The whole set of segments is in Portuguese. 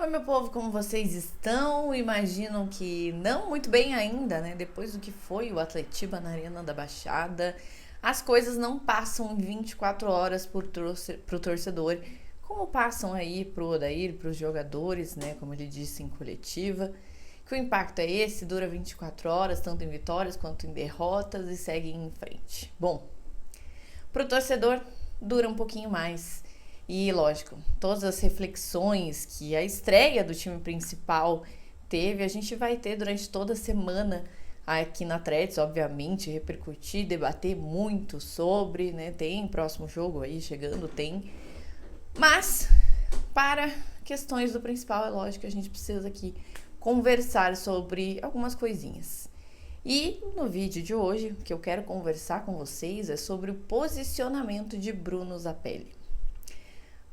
Oi, meu povo, como vocês estão? Imaginam que não muito bem ainda, né? Depois do que foi o Atletiba na Arena da Baixada, as coisas não passam em 24 horas pro torcedor, como passam aí pro Odair, pros jogadores, né? Como ele disse em coletiva, que o impacto é esse, dura 24 horas, tanto em vitórias quanto em derrotas e segue em frente. Bom, pro torcedor dura um pouquinho mais. E, lógico, todas as reflexões que a estreia do time principal teve, a gente vai ter durante toda a semana aqui na Threads, obviamente, repercutir, debater muito sobre, né? Tem próximo jogo aí chegando, tem. Mas, para questões do principal, é lógico que a gente precisa aqui conversar sobre algumas coisinhas. E no vídeo de hoje, o que eu quero conversar com vocês é sobre o posicionamento de Bruno Zapelli.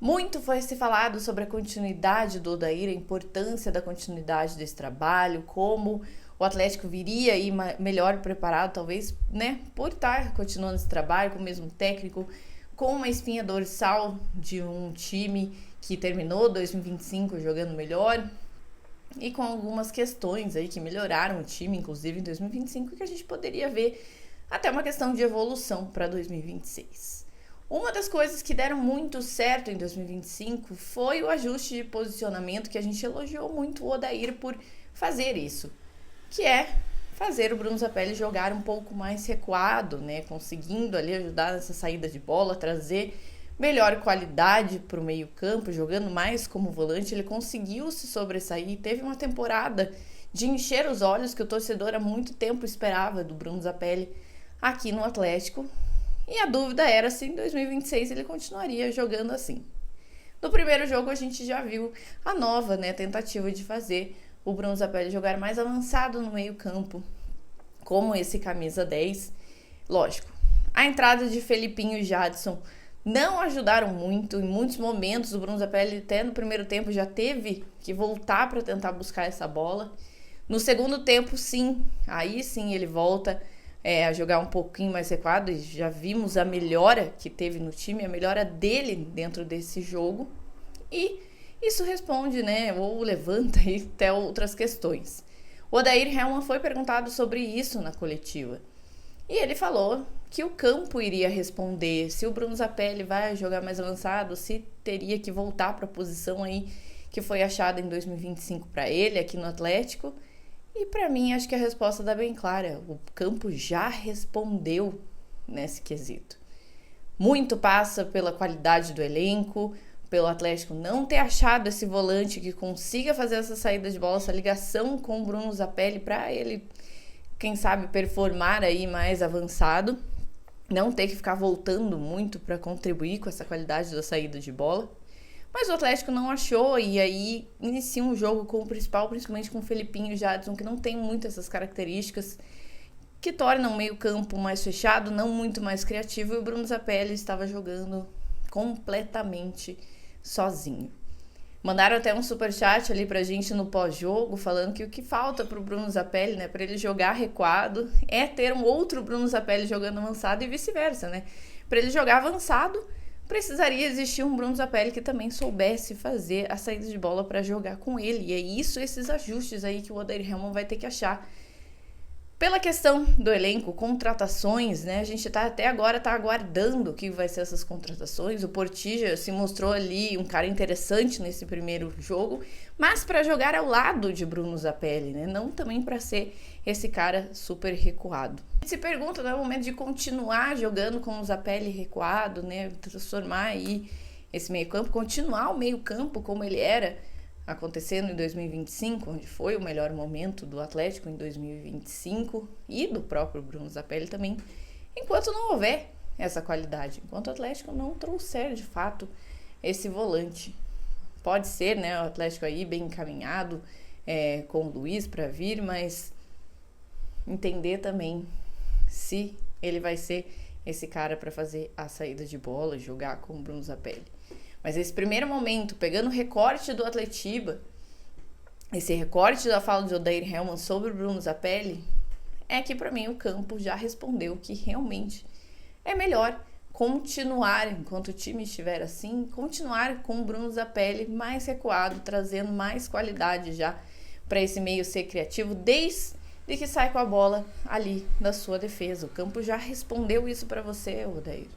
Muito foi se falado sobre a continuidade do Odair, a importância da continuidade desse trabalho, como o Atlético viria aí melhor preparado, talvez, né, por estar continuando esse trabalho com o mesmo técnico, com uma espinha dorsal de um time que terminou 2025 jogando melhor e com algumas questões aí que melhoraram o time, inclusive em 2025, que a gente poderia ver até uma questão de evolução para 2026. Uma das coisas que deram muito certo em 2025 foi o ajuste de posicionamento, que a gente elogiou muito o Odair por fazer isso, que é fazer o Bruno Zapelli jogar um pouco mais recuado, né, conseguindo ali ajudar nessa saída de bola, trazer melhor qualidade para o meio-campo, jogando mais como volante. Ele conseguiu se sobressair, teve uma temporada de encher os olhos que o torcedor há muito tempo esperava do Bruno Zapelli aqui no Atlético. E a dúvida era se em 2026 ele continuaria jogando assim. No primeiro jogo a gente já viu a nova, né, tentativa de fazer o Bruno Zapelli jogar mais avançado no meio-campo, como esse camisa 10. Lógico, a entrada de Felipinho e Jadson não ajudaram muito. Em muitos momentos o Bruno Zapelli até no primeiro tempo já teve que voltar para tentar buscar essa bola. No segundo tempo, sim, aí sim ele volta a jogar um pouquinho mais recuado, e já vimos a melhora que teve no time, a melhora dele dentro desse jogo, e isso responde, né, ou levanta aí até outras questões. O Odair Hellmann foi perguntado sobre isso na coletiva, e ele falou que o campo iria responder se o Bruno Zapelli vai jogar mais avançado, se teria que voltar para a posição aí que foi achada em 2025 para ele aqui no Atlético. E para mim, acho que a resposta tá bem clara. O campo já respondeu nesse quesito. Muito passa pela qualidade do elenco, pelo Atlético não ter achado esse volante que consiga fazer essa saída de bola, essa ligação com o Bruno Zapelli para ele, quem sabe, performar aí mais avançado, não ter que ficar voltando muito para contribuir com essa qualidade da saída de bola. Mas o Atlético não achou, e aí inicia um jogo com o principal, principalmente com o Felipinho e o Jadson, que não tem muito essas características, que tornam o meio-campo mais fechado, não muito mais criativo, e o Bruno Zapelli estava jogando completamente sozinho. Mandaram até um superchat ali pra gente no pós-jogo, falando que o que falta pro Bruno Zapelli, né, pra ele jogar recuado, é ter um outro Bruno Zapelli jogando avançado e vice-versa, né? Pra ele jogar avançado, precisaria existir um Bruno Zapelli que também soubesse fazer a saída de bola para jogar com ele. E é isso, esses ajustes aí que o Odair Hellmann vai ter que achar. Pela questão do elenco, contratações, né? A gente até agora tá aguardando o que vai ser essas contratações. O Portilla se mostrou ali um cara interessante nesse primeiro jogo, mas para jogar ao lado de Bruno Zapelli, né? Não também para ser esse cara super recuado. Se pergunta, não é o momento de continuar jogando com o Zapelli recuado, né? Transformar aí esse meio-campo, continuar o meio-campo como ele era acontecendo em 2025, onde foi o melhor momento do Atlético em 2025 e do próprio Bruno Zapelli também, enquanto não houver essa qualidade, enquanto o Atlético não trouxer de fato esse volante. Pode ser, né, o Atlético aí bem encaminhado com o Luiz para vir, mas entender também se ele vai ser esse cara para fazer a saída de bola, jogar com o Bruno Zapelli. Mas esse primeiro momento, pegando o recorte do Atletiba, esse recorte da fala de Odair Hellmann sobre o Bruno Zapelli, é que para mim o campo já respondeu que realmente é melhor continuar, enquanto o time estiver assim, continuar com o Bruno Zapelli mais recuado, trazendo mais qualidade já para esse meio ser criativo, desde que sai com a bola ali na sua defesa. O campo já respondeu isso para você, Odair.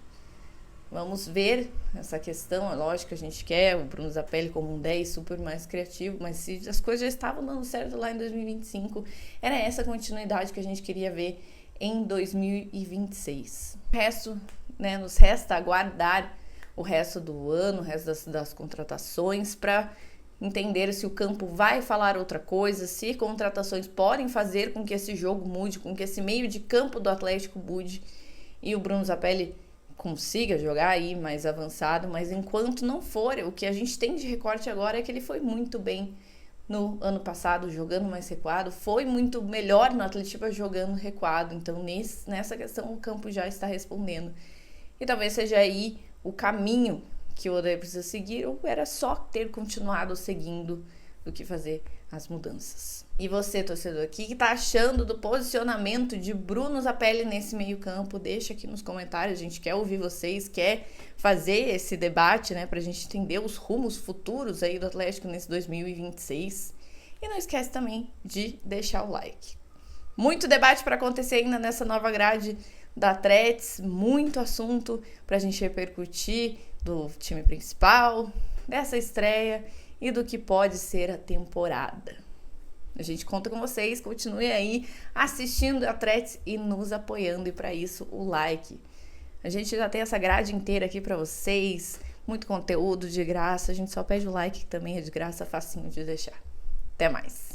Vamos ver essa questão. É lógico que a gente quer o Bruno Zapelli como um 10 super mais criativo, mas se as coisas já estavam dando certo lá em 2025, era essa continuidade que a gente queria ver em 2026. O resto, né, nos resta aguardar o resto do ano, o resto das contratações, para entender se o campo vai falar outra coisa, se contratações podem fazer com que esse jogo mude, com que esse meio de campo do Atlético mude e o Bruno Zapelli consiga jogar aí mais avançado. Mas enquanto não for, o que a gente tem de recorte agora é que ele foi muito bem no ano passado jogando mais recuado, foi muito melhor no Atletiba jogando recuado. Então nessa questão o campo já está respondendo, e talvez seja aí o caminho que o Odair precisa seguir, ou era só ter continuado seguindo do que fazer as mudanças. E você, torcedor, o que tá achando do posicionamento de Bruno Zapelli nesse meio campo? Deixa aqui nos comentários, a gente quer ouvir vocês, quer fazer esse debate, né, pra gente entender os rumos futuros aí do Atlético nesse 2026. E não esquece também de deixar o like. Muito debate para acontecer ainda nessa nova grade da Atlétics, muito assunto pra gente repercutir do time principal, dessa estreia e do que pode ser a temporada. A gente conta com vocês, continue aí assistindo a Atlétics e nos apoiando, e para isso o like. A gente já tem essa grade inteira aqui para vocês, muito conteúdo de graça, a gente só pede o like, que também é de graça, facinho de deixar. Até mais!